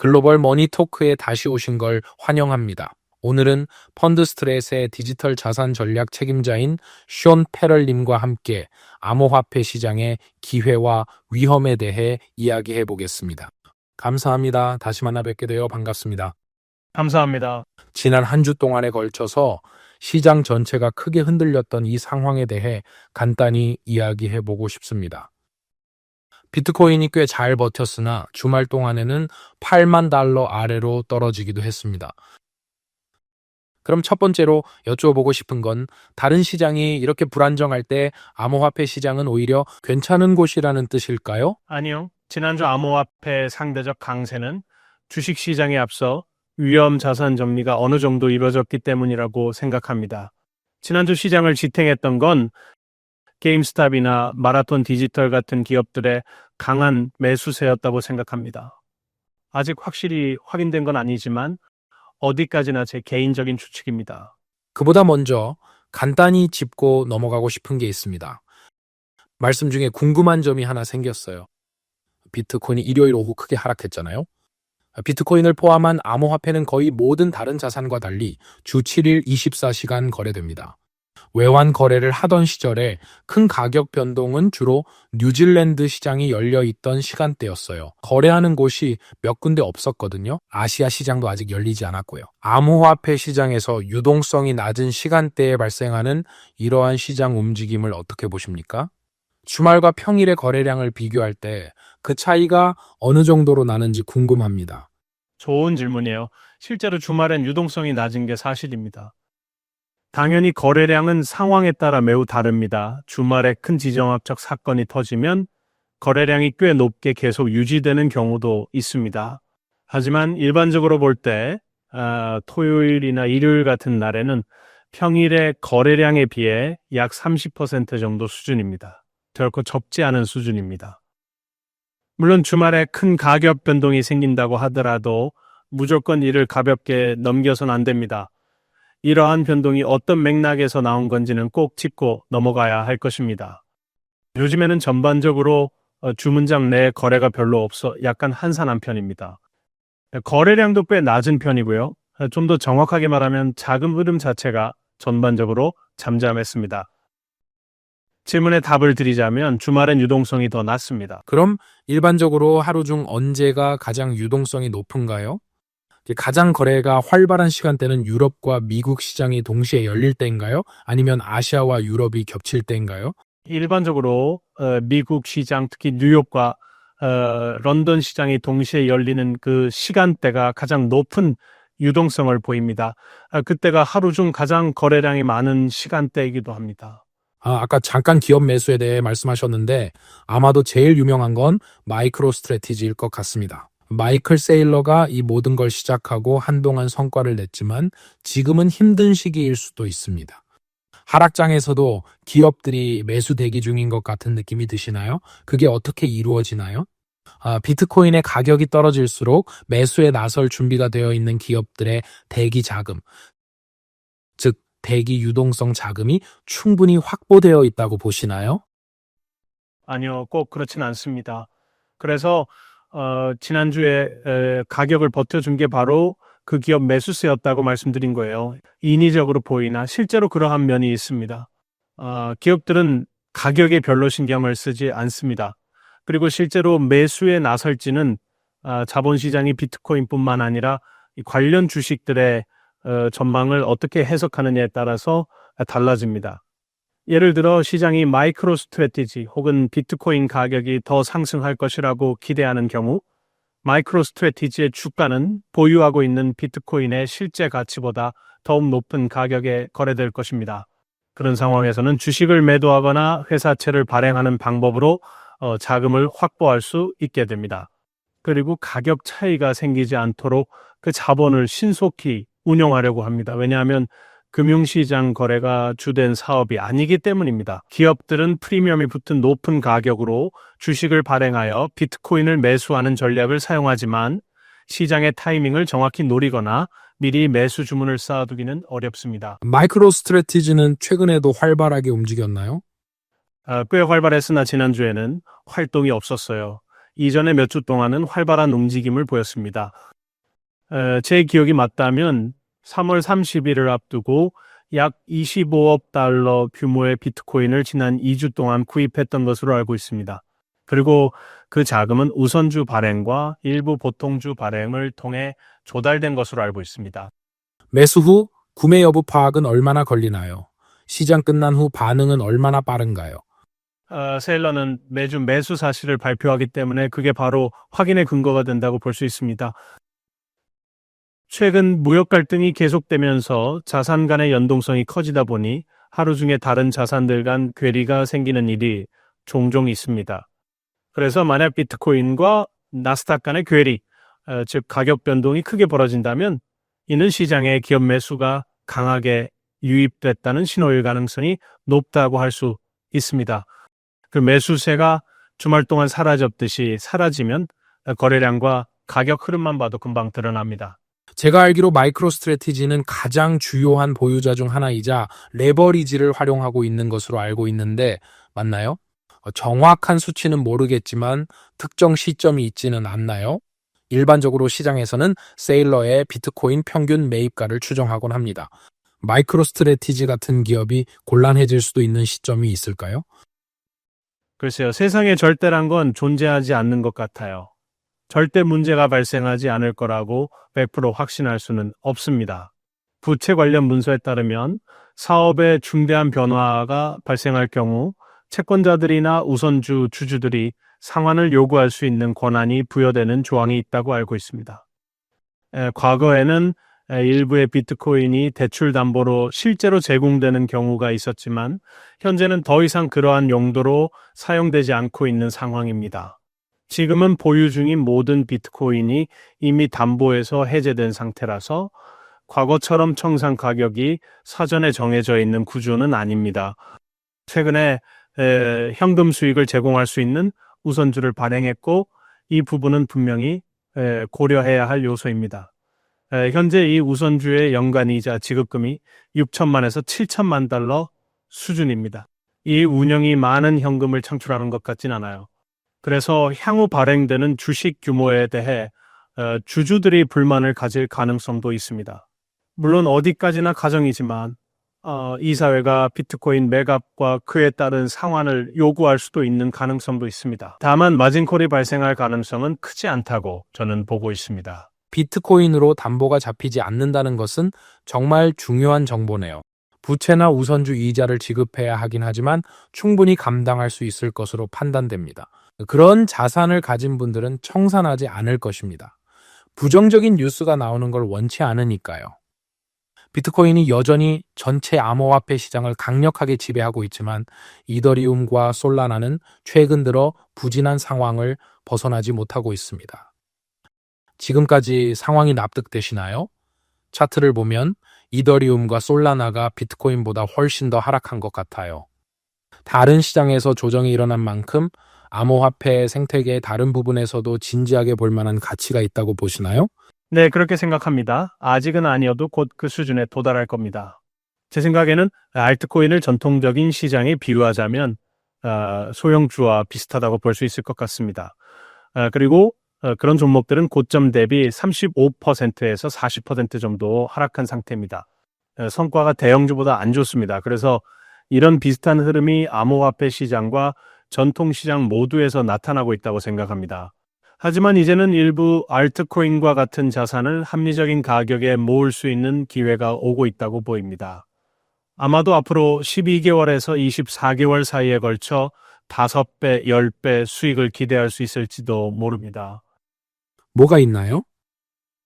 글로벌 머니 토크에 다시 오신 걸 환영합니다. 오늘은 펀드스트레스의 디지털 자산 전략 책임자인 숀 페럴님과 함께 암호화폐 시장의 기회와 위험에 대해 이야기해 보겠습니다. 감사합니다. 다시 만나 뵙게 되어 반갑습니다. 감사합니다. 지난 한 주 동안에 걸쳐서 시장 전체가 크게 흔들렸던 이 상황에 대해 간단히 이야기해 보고 싶습니다. 비트코인이 꽤 잘 버텼으나 주말 동안에는 8만 달러 아래로 떨어지기도 했습니다. 그럼 첫 번째로 여쭤보고 싶은 건 다른 시장이 이렇게 불안정할 때 암호화폐 시장은 오히려 괜찮은 곳이라는 뜻일까요? 아니요. 지난주 암호화폐 상대적 강세는 주식시장에 앞서 위험 자산 정리가 어느 정도 이루어졌기 때문이라고 생각합니다. 지난주 시장을 지탱했던 건 게임스탑이나 마라톤 디지털 같은 기업들의 강한 매수세였다고 생각합니다. 아직 확실히 확인된 건 아니지만 어디까지나 제 개인적인 추측입니다. 그보다 먼저 간단히 짚고 넘어가고 싶은 게 있습니다. 말씀 중에 궁금한 점이 하나 생겼어요. 비트코인이 일요일 오후 크게 하락했잖아요. 비트코인을 포함한 암호화폐는 거의 모든 다른 자산과 달리 주 7일 24시간 거래됩니다. 외환 거래를 하던 시절에 큰 가격 변동은 주로 뉴질랜드 시장이 열려있던 시간대였어요. 거래하는 곳이 몇 군데 없었거든요. 아시아 시장도 아직 열리지 않았고요. 암호화폐 시장에서 유동성이 낮은 시간대에 발생하는 이러한 시장 움직임을 어떻게 보십니까? 주말과 평일의 거래량을 비교할 때 그 차이가 어느 정도로 나는지 궁금합니다. 좋은 질문이에요. 실제로 주말엔 유동성이 낮은 게 사실입니다. 당연히 거래량은 상황에 따라 매우 다릅니다. 주말에 큰 지정학적 사건이 터지면 거래량이 꽤 높게 계속 유지되는 경우도 있습니다. 하지만 일반적으로 볼 때 토요일이나 일요일 같은 날에는 평일의 거래량에 비해 약 30% 정도 수준입니다. 결코 적지 않은 수준입니다. 물론 주말에 큰 가격 변동이 생긴다고 하더라도 무조건 이를 가볍게 넘겨서는 안 됩니다. 이러한 변동이 어떤 맥락에서 나온 건지는 꼭 짚고 넘어가야 할 것입니다. 요즘에는 전반적으로 주문장 내 거래가 별로 없어 약간 한산한 편입니다. 거래량도 꽤 낮은 편이고요. 좀 더 정확하게 말하면 자금 흐름 자체가 전반적으로 잠잠했습니다. 질문에 답을 드리자면 주말엔 유동성이 더 낮습니다. 그럼 일반적으로 하루 중 언제가 가장 유동성이 높은가요? 가장 거래가 활발한 시간대는 유럽과 미국 시장이 동시에 열릴 때인가요? 아니면 아시아와 유럽이 겹칠 때인가요? 일반적으로 미국 시장, 특히 뉴욕과 런던 시장이 동시에 열리는 그 시간대가 가장 높은 유동성을 보입니다. 그때가 하루 중 가장 거래량이 많은 시간대이기도 합니다. 아까 잠깐 기업 매수에 대해 말씀하셨는데 아마도 제일 유명한 건 마이크로 스트래티지일 것 같습니다. 마이클 세일러가 이 모든 걸 시작하고 한동안 성과를 냈지만 지금은 힘든 시기일 수도 있습니다. 하락장에서도 기업들이 매수 대기 중인 것 같은 느낌이 드시나요? 그게 어떻게 이루어지나요? 비트코인의 가격이 떨어질수록 매수에 나설 준비가 되어 있는 기업들의 대기 자금, 즉 대기 유동성 자금이 충분히 확보되어 있다고 보시나요? 아니요, 꼭 그렇진 않습니다. 그래서 지난주에 가격을 버텨준 게 바로 그 기업 매수세였다고 말씀드린 거예요. 인위적으로 보이나 실제로 그러한 면이 있습니다. 기업들은 가격에 별로 신경을 쓰지 않습니다. 그리고 실제로 매수에 나설지는 자본시장이 비트코인뿐만 아니라 이 관련 주식들의 전망을 어떻게 해석하느냐에 따라서 달라집니다. 예를 들어 시장이 마이크로 스트래티지 혹은 비트코인 가격이 더 상승할 것이라고 기대하는 경우 마이크로 스트래티지의 주가는 보유하고 있는 비트코인의 실제 가치보다 더욱 높은 가격에 거래될 것입니다. 그런 상황에서는 주식을 매도하거나 회사채를 발행하는 방법으로 자금을 확보할 수 있게 됩니다. 그리고 가격 차이가 생기지 않도록 그 자본을 신속히 운용하려고 합니다. 왜냐하면 금융시장 거래가 주된 사업이 아니기 때문입니다. 기업들은 프리미엄이 붙은 높은 가격으로 주식을 발행하여 비트코인을 매수하는 전략을 사용하지만 시장의 타이밍을 정확히 노리거나 미리 매수 주문을 쌓아두기는 어렵습니다. 마이크로 스트래티지는 최근에도 활발하게 움직였나요? 꽤 활발했으나 지난주에는 활동이 없었어요. 이전에 몇 주 동안은 활발한 움직임을 보였습니다. 제 기억이 맞다면 3월 30일을 앞두고 약 25억 달러 규모의 비트코인을 지난 2주 동안 구입했던 것으로 알고 있습니다. 그리고 그 자금은 우선주 발행과 일부 보통주 발행을 통해 조달된 것으로 알고 있습니다. 매수 후 구매 여부 파악은 얼마나 걸리나요? 시장 끝난 후 반응은 얼마나 빠른가요? 세일러는 매주 매수 사실을 발표하기 때문에 그게 바로 확인의 근거가 된다고 볼 수 있습니다. 최근 무역 갈등이 계속되면서 자산 간의 연동성이 커지다 보니 하루 중에 다른 자산들 간 괴리가 생기는 일이 종종 있습니다. 그래서 만약 비트코인과 나스닥 간의 괴리, 즉 가격 변동이 크게 벌어진다면 이는 시장에 기업 매수가 강하게 유입됐다는 신호일 가능성이 높다고 할 수 있습니다. 그 매수세가 주말 동안 사라졌듯이 사라지면 거래량과 가격 흐름만 봐도 금방 드러납니다. 제가 알기로 마이크로 스트래티지는 가장 주요한 보유자 중 하나이자 레버리지를 활용하고 있는 것으로 알고 있는데 맞나요? 정확한 수치는 모르겠지만 특정 시점이 있지는 않나요? 일반적으로 시장에서는 세일러의 비트코인 평균 매입가를 추정하곤 합니다. 마이크로 스트래티지 같은 기업이 곤란해질 수도 있는 시점이 있을까요? 글쎄요, 세상에 절대란 건 존재하지 않는 것 같아요. 절대 문제가 발생하지 않을 거라고 100% 확신할 수는 없습니다. 부채 관련 문서에 따르면 사업에 중대한 변화가 발생할 경우 채권자들이나 우선주 주주들이 상환을 요구할 수 있는 권한이 부여되는 조항이 있다고 알고 있습니다. 과거에는 일부의 비트코인이 대출 담보로 실제로 제공되는 경우가 있었지만 현재는 더 이상 그러한 용도로 사용되지 않고 있는 상황입니다. 지금은 보유 중인 모든 비트코인이 이미 담보에서 해제된 상태라서 과거처럼 청산 가격이 사전에 정해져 있는 구조는 아닙니다. 최근에 현금 수익을 제공할 수 있는 우선주를 발행했고 이 부분은 분명히 고려해야 할 요소입니다. 현재 이 우선주의 연간이자 지급금이 6천만에서 7천만 달러 수준입니다. 이 운영이 많은 현금을 창출하는 것 같진 않아요. 그래서 향후 발행되는 주식 규모에 대해 주주들이 불만을 가질 가능성도 있습니다. 물론 어디까지나 가정이지만 이사회가 비트코인 매각과 그에 따른 상환을 요구할 수도 있는 가능성도 있습니다. 다만 마진콜이 발생할 가능성은 크지 않다고 저는 보고 있습니다. 비트코인으로 담보가 잡히지 않는다는 것은 정말 중요한 정보네요. 부채나 우선주 이자를 지급해야 하긴 하지만 충분히 감당할 수 있을 것으로 판단됩니다. 그런 자산을 가진 분들은 청산하지 않을 것입니다. 부정적인 뉴스가 나오는 걸 원치 않으니까요. 비트코인이 여전히 전체 암호화폐 시장을 강력하게 지배하고 있지만 이더리움과 솔라나는 최근 들어 부진한 상황을 벗어나지 못하고 있습니다. 지금까지 상황이 납득되시나요? 차트를 보면 이더리움과 솔라나가 비트코인보다 훨씬 더 하락한 것 같아요. 다른 시장에서 조정이 일어난 만큼 암호화폐 생태계의 다른 부분에서도 진지하게 볼 만한 가치가 있다고 보시나요? 네, 그렇게 생각합니다. 아직은 아니어도 곧 그 수준에 도달할 겁니다. 제 생각에는 알트코인을 전통적인 시장에 비유하자면 소형주와 비슷하다고 볼 수 있을 것 같습니다. 그리고 그런 종목들은 고점 대비 35%에서 40% 정도 하락한 상태입니다. 성과가 대형주보다 안 좋습니다. 그래서 이런 비슷한 흐름이 암호화폐 시장과 전통시장 모두에서 나타나고 있다고 생각합니다. 하지만 이제는 일부 알트코인과 같은 자산을 합리적인 가격에 모을 수 있는 기회가 오고 있다고 보입니다. 아마도 앞으로 12개월에서 24개월 사이에 걸쳐 5배, 10배 수익을 기대할 수 있을지도 모릅니다. 뭐가 있나요?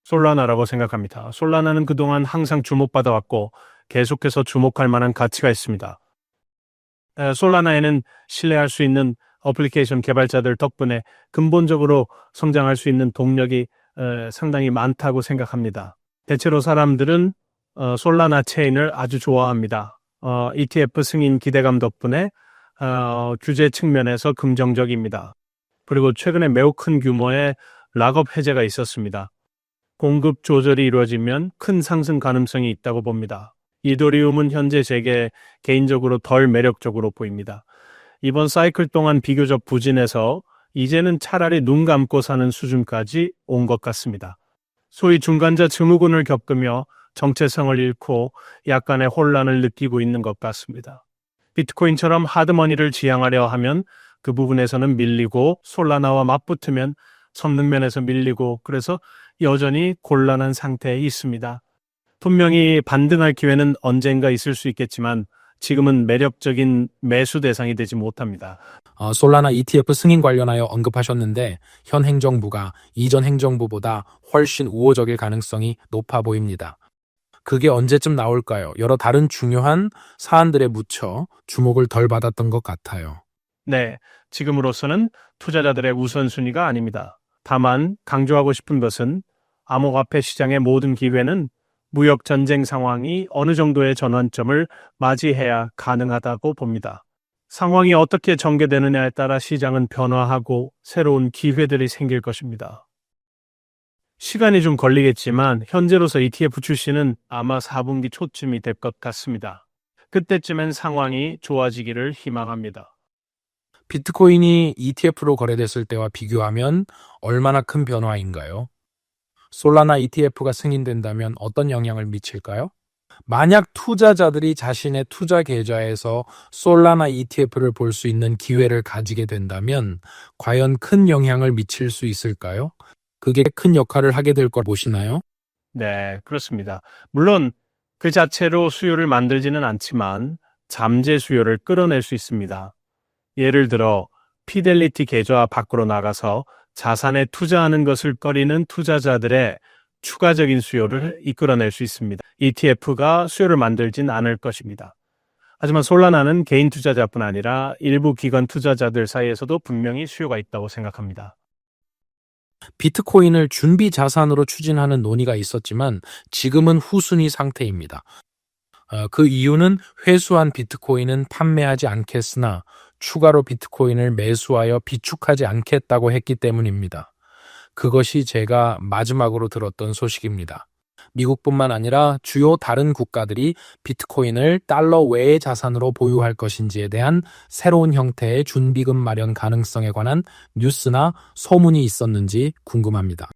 솔라나라고 생각합니다. 솔라나는 그동안 항상 주목받아왔고 계속해서 주목할 만한 가치가 있습니다. 솔라나에는 신뢰할 수 있는 어플리케이션 개발자들 덕분에 근본적으로 성장할 수 있는 동력이 상당히 많다고 생각합니다. 대체로 사람들은 솔라나 체인을 아주 좋아합니다. ETF 승인 기대감 덕분에 규제 측면에서 긍정적입니다. 그리고 최근에 매우 큰 규모의 락업 해제가 있었습니다. 공급 조절이 이루어지면 큰 상승 가능성이 있다고 봅니다. 이더리움은 현재 제게 개인적으로 덜 매력적으로 보입니다. 이번 사이클 동안 비교적 부진해서 이제는 차라리 눈 감고 사는 수준까지 온 것 같습니다. 소위 중간자 증후군을 겪으며 정체성을 잃고 약간의 혼란을 느끼고 있는 것 같습니다. 비트코인처럼 하드머니를 지향하려 하면 그 부분에서는 밀리고 솔라나와 맞붙으면 성능면에서 밀리고 그래서 여전히 곤란한 상태에 있습니다. 분명히 반등할 기회는 언젠가 있을 수 있겠지만 지금은 매력적인 매수 대상이 되지 못합니다. 솔라나 ETF 승인 관련하여 언급하셨는데 현 행정부가 이전 행정부보다 훨씬 우호적일 가능성이 높아 보입니다. 그게 언제쯤 나올까요? 여러 다른 중요한 사안들에 묻혀 주목을 덜 받았던 것 같아요. 네, 지금으로서는 투자자들의 우선순위가 아닙니다. 다만 강조하고 싶은 것은 암호화폐 시장의 모든 기회는 무역 전쟁 상황이 어느 정도의 전환점을 맞이해야 가능하다고 봅니다. 상황이 어떻게 전개되느냐에 따라 시장은 변화하고 새로운 기회들이 생길 것입니다. 시간이 좀 걸리겠지만 현재로서 ETF 출시는 아마 4분기 초쯤이 될 것 같습니다. 그때쯤엔 상황이 좋아지기를 희망합니다. 비트코인이 ETF로 거래됐을 때와 비교하면 얼마나 큰 변화인가요? 솔라나 ETF가 승인된다면 어떤 영향을 미칠까요? 만약 투자자들이 자신의 투자 계좌에서 솔라나 ETF를 볼 수 있는 기회를 가지게 된다면 과연 큰 영향을 미칠 수 있을까요? 그게 큰 역할을 하게 될 걸 보시나요? 네, 그렇습니다. 물론 그 자체로 수요를 만들지는 않지만 잠재 수요를 끌어낼 수 있습니다. 예를 들어 피델리티 계좌 밖으로 나가서 자산에 투자하는 것을 꺼리는 투자자들의 추가적인 수요를 이끌어낼 수 있습니다. ETF가 수요를 만들진 않을 것입니다. 하지만 솔라나는 개인 투자자뿐 아니라 일부 기관 투자자들 사이에서도 분명히 수요가 있다고 생각합니다. 비트코인을 준비 자산으로 추진하는 논의가 있었지만 지금은 후순위 상태입니다. 그 이유는 회수한 비트코인은 판매하지 않겠으나 추가로 비트코인을 매수하여 비축하지 않겠다고 했기 때문입니다. 그것이 제가 마지막으로 들었던 소식입니다. 미국뿐만 아니라 주요 다른 국가들이 비트코인을 달러 외의 자산으로 보유할 것인지에 대한 새로운 형태의 준비금 마련 가능성에 관한 뉴스나 소문이 있었는지 궁금합니다.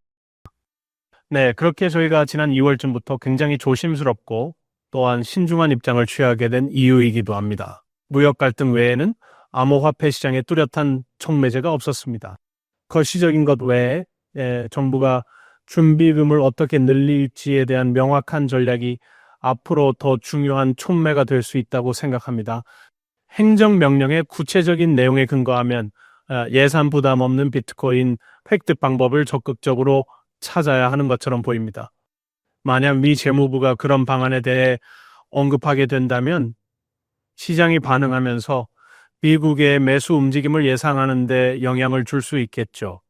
네, 그렇게 저희가 지난 2월쯤부터 굉장히 조심스럽고 또한 신중한 입장을 취하게 된 이유이기도 합니다. 무역 갈등 외에는 암호화폐 시장에 뚜렷한 촉매제가 없었습니다. 거시적인 것 외에 정부가 준비금을 어떻게 늘릴지에 대한 명확한 전략이 앞으로 더 중요한 촉매가 될 수 있다고 생각합니다. 행정명령의 구체적인 내용에 근거하면 예산 부담 없는 비트코인 획득 방법을 적극적으로 찾아야 하는 것처럼 보입니다. 만약 미 재무부가 그런 방안에 대해 언급하게 된다면 시장이 반응하면서 미국의 매수 움직임을 예상하는 데 영향을 줄 수 있겠죠.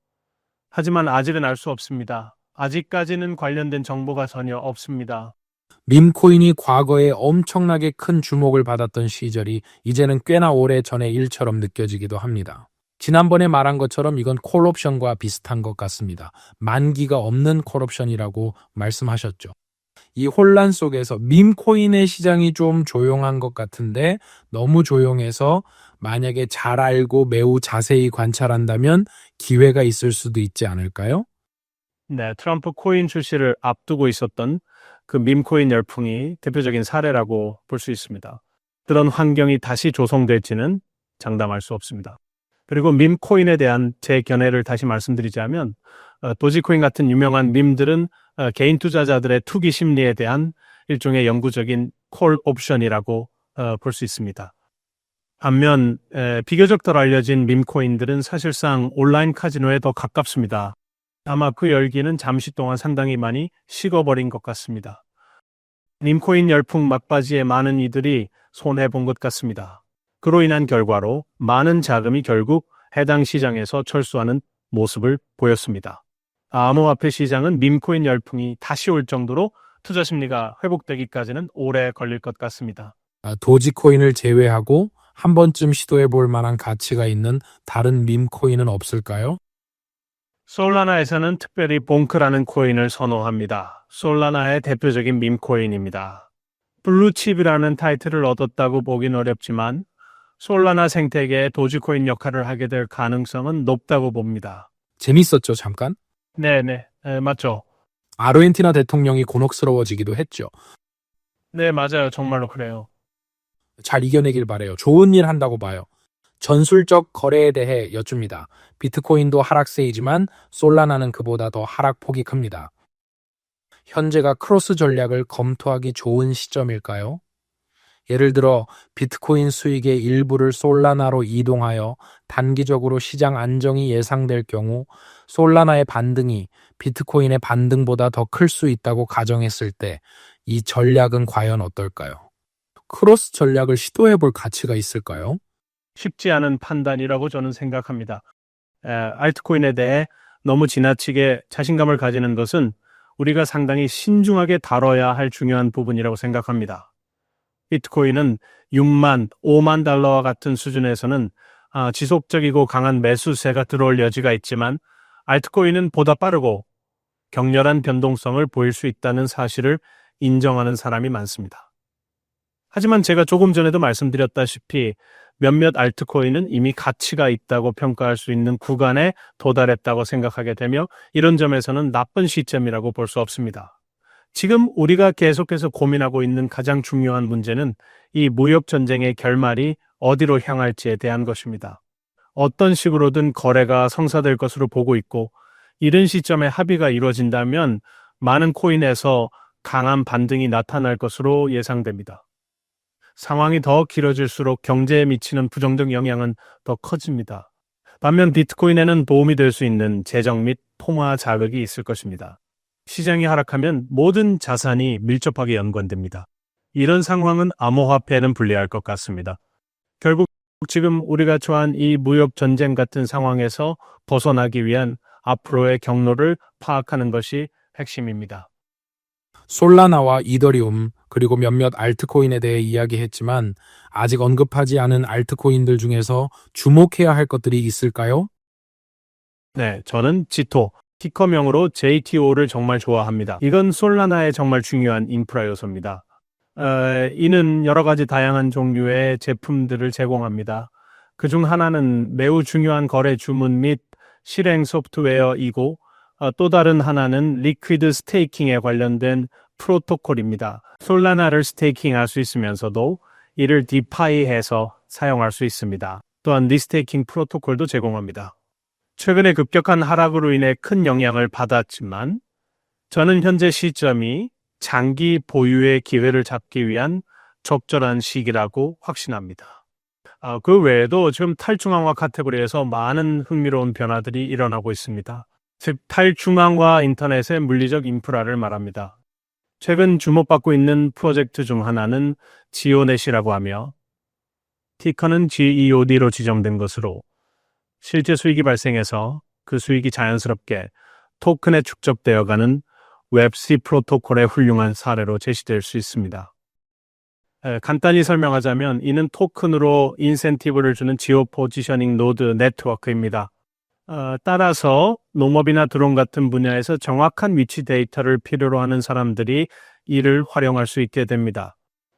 하지만 아직은 알 수 없습니다. 아직까지는 관련된 정보가 전혀 없습니다. 밈코인이 과거에 엄청나게 큰 주목을 받았던 시절이 이제는 꽤나 오래 전의 일처럼 느껴지기도 합니다. 지난번에 말한 것처럼 이건 콜옵션과 비슷한 것 같습니다. 만기가 없는 콜옵션이라고 말씀하셨죠. 이 혼란 속에서 밈코인의 시장이 좀 조용한 것 같은데 너무 조용해서 만약에 잘 알고 매우 자세히 관찰한다면 기회가 있을 수도 있지 않을까요? 네, 트럼프 코인 출시를 앞두고 있었던 그 밈코인 열풍이 대표적인 사례라고 볼 수 있습니다. 그런 환경이 다시 조성될지는 장담할 수 없습니다. 그리고 밈코인에 대한 제 견해를 다시 말씀드리자면 도지코인 같은 유명한 밈들은 개인 투자자들의 투기 심리에 대한 일종의 영구적인 콜 옵션이라고 볼 수 있습니다. 반면 비교적 덜 알려진 밈코인들은 사실상 온라인 카지노에 더 가깝습니다. 아마 그 열기는 잠시 동안 상당히 많이 식어버린 것 같습니다. 밈코인 열풍 막바지에 많은 이들이 손해본 것 같습니다. 그로 인한 결과로 많은 자금이 결국 해당 시장에서 철수하는 모습을 보였습니다. 암호화폐 시장은 밈코인 열풍이 다시 올 정도로 투자 심리가 회복되기까지는 오래 걸릴 것 같습니다. 도지코인을 제외하고 한 번쯤 시도해 볼 만한 가치가 있는 다른 밈코인은 없을까요? 솔라나에서는 특별히 봉크라는 코인을 선호합니다. 솔라나의 대표적인 밈코인입니다. 블루칩이라는 타이틀을 얻었다고 보긴 어렵지만 솔라나 생태계의 도지코인 역할을 하게 될 가능성은 높다고 봅니다. 재밌었죠, 잠깐? 네네, 맞죠. 아르헨티나 대통령이 곤혹스러워지기도 했죠. 네, 맞아요. 정말로 그래요. 잘 이겨내길 바래요. 좋은 일 한다고 봐요. 전술적 거래에 대해 여쭙니다. 비트코인도 하락세이지만 솔라나는 그보다 더 하락폭이 큽니다. 현재가 크로스 전략을 검토하기 좋은 시점일까요? 예를 들어 비트코인 수익의 일부를 솔라나로 이동하여 단기적으로 시장 안정이 예상될 경우 솔라나의 반등이 비트코인의 반등보다 더 클 수 있다고 가정했을 때 이 전략은 과연 어떨까요? 크로스 전략을 시도해 볼 가치가 있을까요? 쉽지 않은 판단이라고 저는 생각합니다. 알트코인에 대해 너무 지나치게 자신감을 가지는 것은 우리가 상당히 신중하게 다뤄야 할 중요한 부분이라고 생각합니다. 비트코인은 6만, 5만 달러와 같은 수준에서는 지속적이고 강한 매수세가 들어올 여지가 있지만 알트코인은 보다 빠르고 격렬한 변동성을 보일 수 있다는 사실을 인정하는 사람이 많습니다. 하지만 제가 조금 전에도 말씀드렸다시피 몇몇 알트코인은 이미 가치가 있다고 평가할 수 있는 구간에 도달했다고 생각하게 되며 이런 점에서는 나쁜 시점이라고 볼 수 없습니다. 지금 우리가 계속해서 고민하고 있는 가장 중요한 문제는 이 무역 전쟁의 결말이 어디로 향할지에 대한 것입니다. 어떤 식으로든 거래가 성사될 것으로 보고 있고 이른 시점에 합의가 이루어진다면 많은 코인에서 강한 반등이 나타날 것으로 예상됩니다. 상황이 더 길어질수록 경제에 미치는 부정적 영향은 더 커집니다. 반면 비트코인에는 도움이 될 수 있는 재정 및 통화 자극이 있을 것입니다. 시장이 하락하면 모든 자산이 밀접하게 연관됩니다. 이런 상황은 암호화폐에는 불리할 것 같습니다. 결국 지금 우리가 처한 이 무역 전쟁 같은 상황에서 벗어나기 위한 앞으로의 경로를 파악하는 것이 핵심입니다. 솔라나와 이더리움 그리고 몇몇 알트코인에 대해 이야기했지만 아직 언급하지 않은 알트코인들 중에서 주목해야 할 것들이 있을까요? 네, 저는 지토, 티커명으로 JTO를 정말 좋아합니다. 이건 솔라나의 정말 중요한 인프라 요소입니다. 이는 여러 가지 다양한 종류의 제품들을 제공합니다. 그중 하나는 매우 중요한 거래 주문 및 실행 소프트웨어이고 또 다른 하나는 리퀴드 스테이킹에 관련된 프로토콜입니다. 솔라나를 스테이킹할 수 있으면서도 이를 디파이해서 사용할 수 있습니다. 또한 리스테이킹 프로토콜도 제공합니다. 최근에 급격한 하락으로 인해 큰 영향을 받았지만 저는 현재 시점이 장기 보유의 기회를 잡기 위한 적절한 시기라고 확신합니다. 그 외에도 지금 탈중앙화 카테고리에서 많은 흥미로운 변화들이 일어나고 있습니다. 즉, 탈중앙화 인터넷의 물리적 인프라를 말합니다. 최근 주목받고 있는 프로젝트 중 하나는 지오넷이라고 하며 티커는 GEOD로 지정된 것으로 실제 수익이 발생해서 그 수익이 자연스럽게 토큰에 축적되어가는 웹C 프로토콜의 훌륭한 사례로 제시될 수 있습니다. 간단히 설명하자면 이는 토큰으로 인센티브를 주는 지오 포지셔닝 노드 네트워크입니다. 따라서 농업이나 드론 같은 분야에서 정확한 위치 데이터를 필요로 하는 사람들이 이를 활용할 수 있게 됩니다.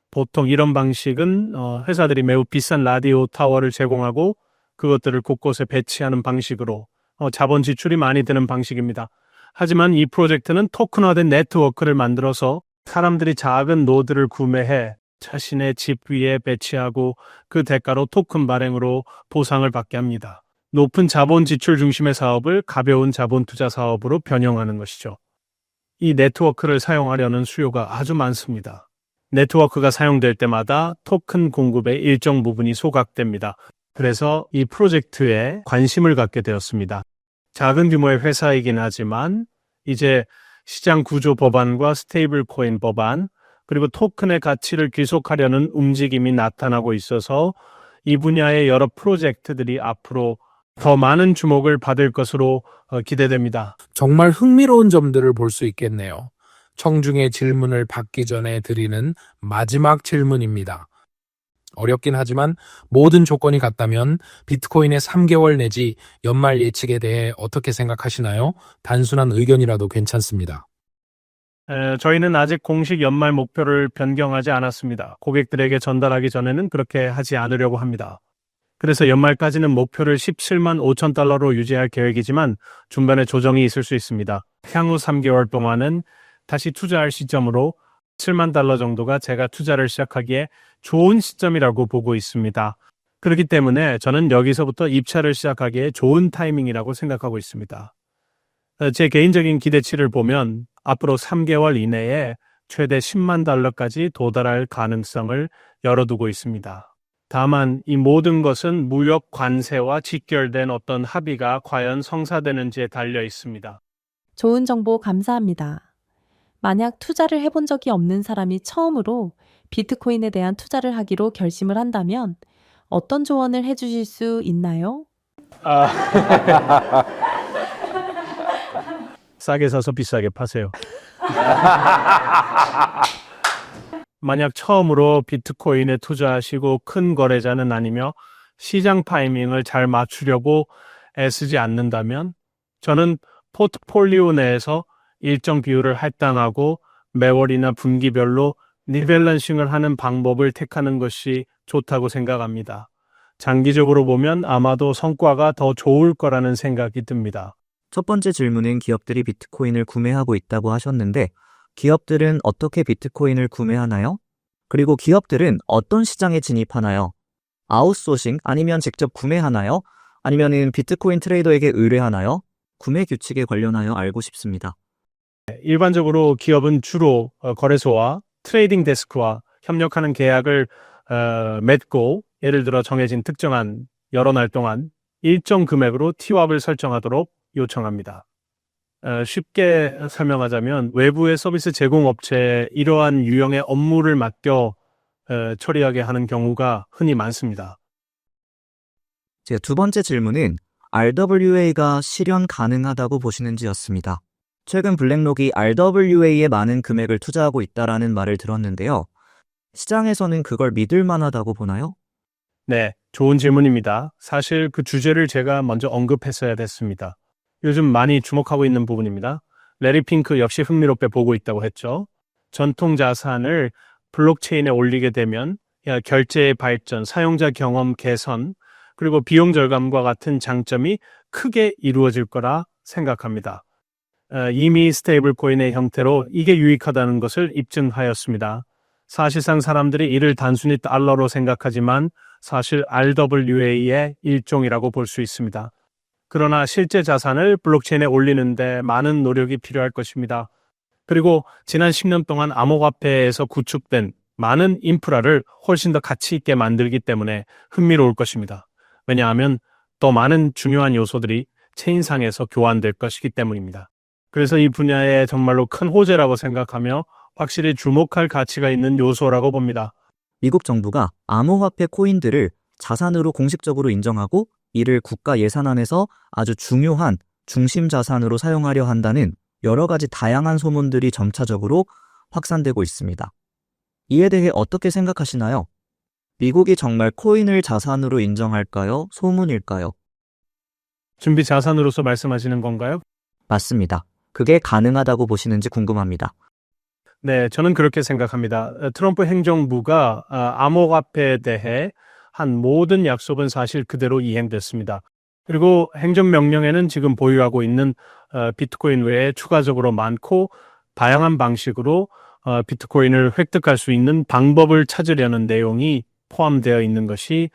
보통 이런 방식은 회사들이 매우 비싼 라디오 타워를 제공하고 그것들을 곳곳에 배치하는 방식으로 자본 지출이 많이 드는 방식입니다. 하지만 이 프로젝트는 토큰화된 네트워크를 만들어서 사람들이 작은 노드를 구매해 자신의 집 위에 배치하고 그 대가로 토큰 발행으로 보상을 받게 합니다. 높은 자본 지출 중심의 사업을 가벼운 자본 투자 사업으로 변형하는 것이죠. 이 네트워크를 사용하려는 수요가 아주 많습니다. 네트워크가 사용될 때마다 토큰 공급의 일정 부분이 소각됩니다. 그래서 이 프로젝트에 관심을 갖게 되었습니다. 작은 규모의 회사이긴 하지만 이제 시장 구조 법안과 스테이블 코인 법안 그리고 토큰의 가치를 귀속하려는 움직임이 나타나고 있어서 이 분야의 여러 프로젝트들이 앞으로 더 많은 주목을 받을 것으로 기대됩니다. 정말 흥미로운 점들을 볼 수 있겠네요. 청중의 질문을 받기 전에 드리는 마지막 질문입니다. 어렵긴 하지만 모든 조건이 같다면 비트코인의 3개월 내지 연말 예측에 대해 어떻게 생각하시나요? 단순한 의견이라도 괜찮습니다. 저희는 아직 공식 연말 목표를 변경하지 않았습니다. 고객들에게 전달하기 전에는 그렇게 하지 않으려고 합니다. 그래서 연말까지는 목표를 17만 5천 달러로 유지할 계획이지만 중간에 조정이 있을 수 있습니다. 향후 3개월 동안은 다시 투자할 시점으로 7만 달러 정도가 제가 투자를 시작하기에 좋은 시점이라고 보고 있습니다. 그렇기 때문에 저는 여기서부터 입찰을 시작하기에 좋은 타이밍이라고 생각하고 있습니다. 제 개인적인 기대치를 보면 앞으로 3개월 이내에 최대 10만 달러까지 도달할 가능성을 열어두고 있습니다. 다만 이 모든 것은 무역 관세와 직결된 어떤 합의가 과연 성사되는지에 달려 있습니다. 좋은 정보 감사합니다. 만약 투자를 해본 적이 없는 사람이 처음으로 비트코인에 대한 투자를 하기로 결심을 한다면 어떤 조언을 해주실 수 있나요? 싸게 사서 비싸게 파세요. 만약 처음으로 비트코인에 투자하시고 큰 거래자는 아니며 시장 타이밍을 잘 맞추려고 애쓰지 않는다면 저는 포트폴리오 내에서 일정 비율을 할당하고 매월이나 분기별로 리밸런싱을 하는 방법을 택하는 것이 좋다고 생각합니다. 장기적으로 보면 아마도 성과가 더 좋을 거라는 생각이 듭니다. 첫 번째 질문은 기업들이 비트코인을 구매하고 있다고 하셨는데 기업들은 어떻게 비트코인을 구매하나요? 그리고 기업들은 어떤 시장에 진입하나요? 아웃소싱 아니면 직접 구매하나요? 아니면 비트코인 트레이더에게 의뢰하나요? 구매 규칙에 관련하여 알고 싶습니다. 일반적으로 기업은 주로 거래소와 트레이딩 데스크와 협력하는 계약을 맺고 예를 들어 정해진 특정한 여러 날 동안 일정 금액으로 TWAP을 설정하도록 요청합니다. 쉽게 설명하자면 외부의 서비스 제공업체에 이러한 유형의 업무를 맡겨 처리하게 하는 경우가 흔히 많습니다. 제 두 번째 질문은 RWA가 실현 가능하다고 보시는지였습니다. 최근 블랙록이 RWA에 많은 금액을 투자하고 있다라는 말을 들었는데요. 시장에서는 그걸 믿을 만하다고 보나요? 네, 좋은 질문입니다. 사실 그 주제를 제가 먼저 언급했어야 됐습니다. 요즘 많이 주목하고 있는 부분입니다. 레리 핑크 역시 흥미롭게 보고 있다고 했죠. 전통 자산을 블록체인에 올리게 되면 결제의 발전, 사용자 경험 개선, 그리고 비용 절감과 같은 장점이 크게 이루어질 거라 생각합니다. 이미 스테이블 코인의 형태로 이게 유익하다는 것을 입증하였습니다. 사실상 사람들이 이를 단순히 달러로 생각하지만 사실 RWA의 일종이라고 볼 수 있습니다. 그러나 실제 자산을 블록체인에 올리는데 많은 노력이 필요할 것입니다. 그리고 지난 10년 동안 암호화폐에서 구축된 많은 인프라를 훨씬 더 가치 있게 만들기 때문에 흥미로울 것입니다. 왜냐하면 더 많은 중요한 요소들이 체인상에서 교환될 것이기 때문입니다. 그래서 이 분야에 정말로 큰 호재라고 생각하며 확실히 주목할 가치가 있는 요소라고 봅니다. 미국 정부가 암호화폐 코인들을 자산으로 공식적으로 인정하고 이를 국가 예산안에서 아주 중요한 중심 자산으로 사용하려 한다는 여러 가지 다양한 소문들이 점차적으로 확산되고 있습니다. 이에 대해 어떻게 생각하시나요? 미국이 정말 코인을 자산으로 인정할까요? 소문일까요? 준비 자산으로서 말씀하시는 건가요? 맞습니다. 그게 가능하다고 보시는지 궁금합니다. 네, 저는 그렇게 생각합니다. 트럼프 행정부가 암호화폐에 대해 한 모든 약속은 사실 그대로 이행됐습니다. 그리고 행정명령에는 지금 보유하고 있는 비트코인 외에 추가적으로 많고 다양한 방식으로 비트코인을 획득할 수 있는 방법을 찾으려는 내용이 포함되어 있는 것이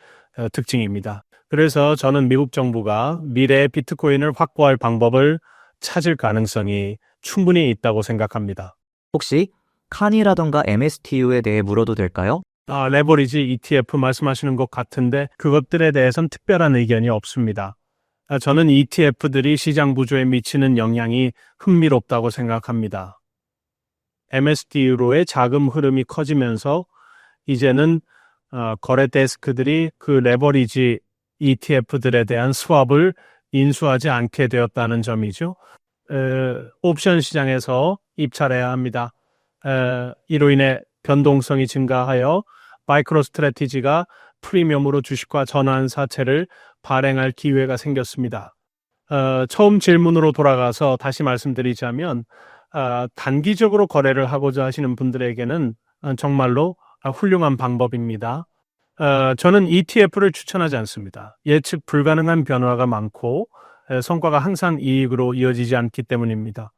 특징입니다. 그래서 저는 미국 정부가 미래의 비트코인을 확보할 방법을 찾을 가능성이 충분히 있다고 생각합니다. 혹시 칸이라던가 MSTU에 대해 물어도 될까요? 레버리지 ETF 말씀하시는 것 같은데 그것들에 대해서는 특별한 의견이 없습니다. 저는 ETF들이 시장 구조에 미치는 영향이 흥미롭다고 생각합니다. MSTU로의 자금 흐름이 커지면서 이제는 거래 데스크들이 그 레버리지 ETF들에 대한 스왑을 인수하지 않게 되었다는 점이죠. 옵션 시장에서 입찰해야 합니다. 이로 인해 변동성이 증가하여 마이크로 스트래티지가 프리미엄으로 주식화 전환 사채를 발행할 기회가 생겼습니다. 처음 질문으로 돌아가서 다시 말씀드리자면 단기적으로 거래를 하고자 하시는 분들에게는 정말로 훌륭한 방법입니다. 저는 ETF를 추천하지 않습니다. 예측 불가능한 변화가 많고 성과가 항상 이익으로 이어지지 않기 때문입니다.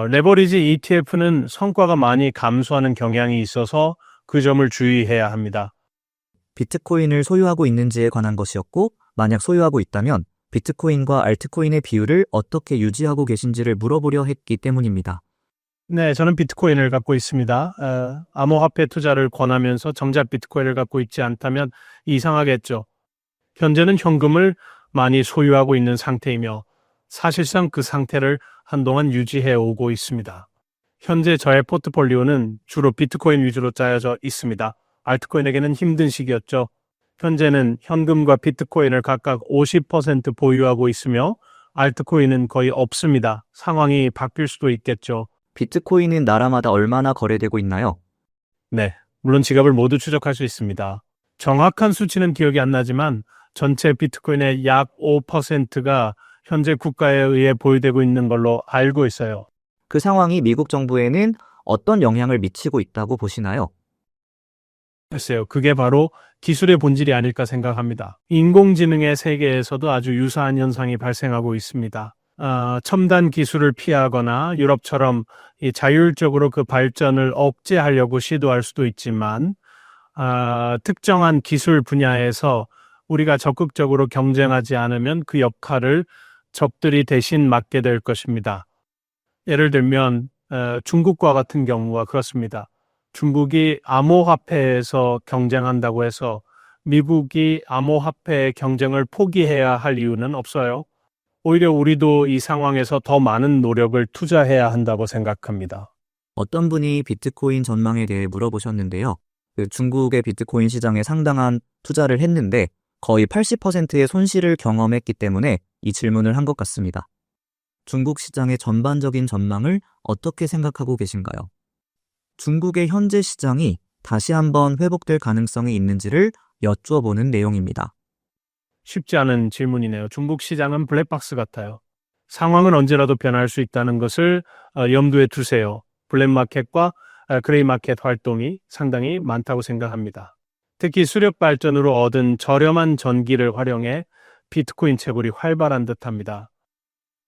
레버리지 ETF는 성과가 많이 감소하는 경향이 있어서 그 점을 주의해야 합니다. 비트코인을 소유하고 있는지에 관한 것이었고, 만약 소유하고 있다면 비트코인과 알트코인의 비율을 어떻게 유지하고 계신지를 물어보려 했기 때문입니다. 네, 저는 비트코인을 갖고 있습니다. 암호화폐 투자를 권하면서 정작 비트코인을 갖고 있지 않다면 이상하겠죠. 현재는 현금을 많이 소유하고 있는 상태이며 사실상 그 상태를 한동안 유지해 오고 있습니다. 현재 저의 포트폴리오는 주로 비트코인 위주로 짜여져 있습니다. 알트코인에게는 힘든 시기였죠. 현재는 현금과 비트코인을 각각 50% 보유하고 있으며 알트코인은 거의 없습니다. 상황이 바뀔 수도 있겠죠. 비트코인은 나라마다 얼마나 거래되고 있나요? 네, 물론 지갑을 모두 추적할 수 있습니다. 정확한 수치는 기억이 안 나지만 전체 비트코인의 약 5%가 현재 국가에 의해 보유되고 있는 걸로 알고 있어요. 그 상황이 미국 정부에는 어떤 영향을 미치고 있다고 보시나요? 글쎄요, 그게 바로 기술의 본질이 아닐까 생각합니다. 인공지능의 세계에서도 아주 유사한 현상이 발생하고 있습니다. 첨단 기술을 피하거나 유럽처럼 자율적으로 그 발전을 억제하려고 시도할 수도 있지만 특정한 기술 분야에서 우리가 적극적으로 경쟁하지 않으면 그 역할을 적들이 대신 맡게 될 것입니다. 예를 들면 중국과 같은 경우가 그렇습니다. 중국이 암호화폐에서 경쟁한다고 해서 미국이 암호화폐의 경쟁을 포기해야 할 이유는 없어요. 오히려 우리도 이 상황에서 더 많은 노력을 투자해야 한다고 생각합니다. 어떤 분이 비트코인 전망에 대해 물어보셨는데요. 중국의 비트코인 시장에 상당한 투자를 했는데 거의 80%의 손실을 경험했기 때문에 이 질문을 한 것 같습니다. 중국 시장의 전반적인 전망을 어떻게 생각하고 계신가요? 중국의 현재 시장이 다시 한번 회복될 가능성이 있는지를 여쭈어보는 내용입니다. 쉽지 않은 질문이네요. 중국 시장은 블랙박스 같아요. 상황은 언제라도 변할 수 있다는 것을 염두에 두세요. 블랙마켓과 그레이마켓 활동이 상당히 많다고 생각합니다. 특히 수력 발전으로 얻은 저렴한 전기를 활용해 비트코인 채굴이 활발한 듯합니다.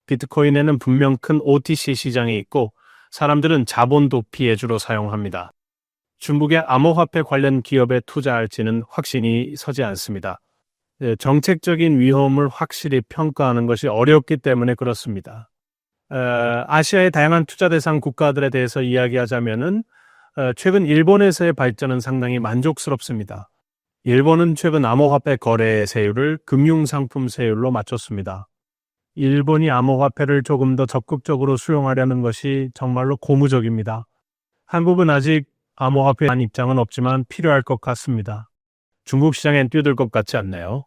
비트코인에는 분명 큰 OTC 시장이 있고 사람들은 자본 도피에 주로 사용합니다. 중국의 암호화폐 관련 기업에 투자할지는 확신이 서지 않습니다. 정책적인 위험을 확실히 평가하는 것이 어렵기 때문에 그렇습니다. 아시아의 다양한 투자 대상 국가들에 대해서 이야기하자면은 최근 일본에서의 발전은 상당히 만족스럽습니다. 일본은 최근 암호화폐 거래 세율을 금융상품 세율로 맞췄습니다. 일본이 암호화폐를 조금 더 적극적으로 수용하려는 것이 정말로 고무적입니다. 한국은 아직 암호화폐에 대한 입장은 없지만 필요할 것 같습니다. 중국 시장엔 뛰어들 것 같지 않나요?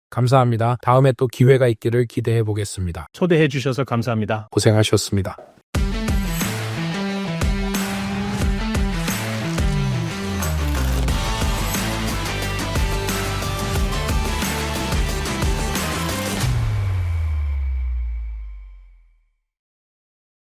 감사합니다. 다음에 또 기회가 있기를 기대해 보겠습니다. 초대해 주셔서 감사합니다. 고생하셨습니다.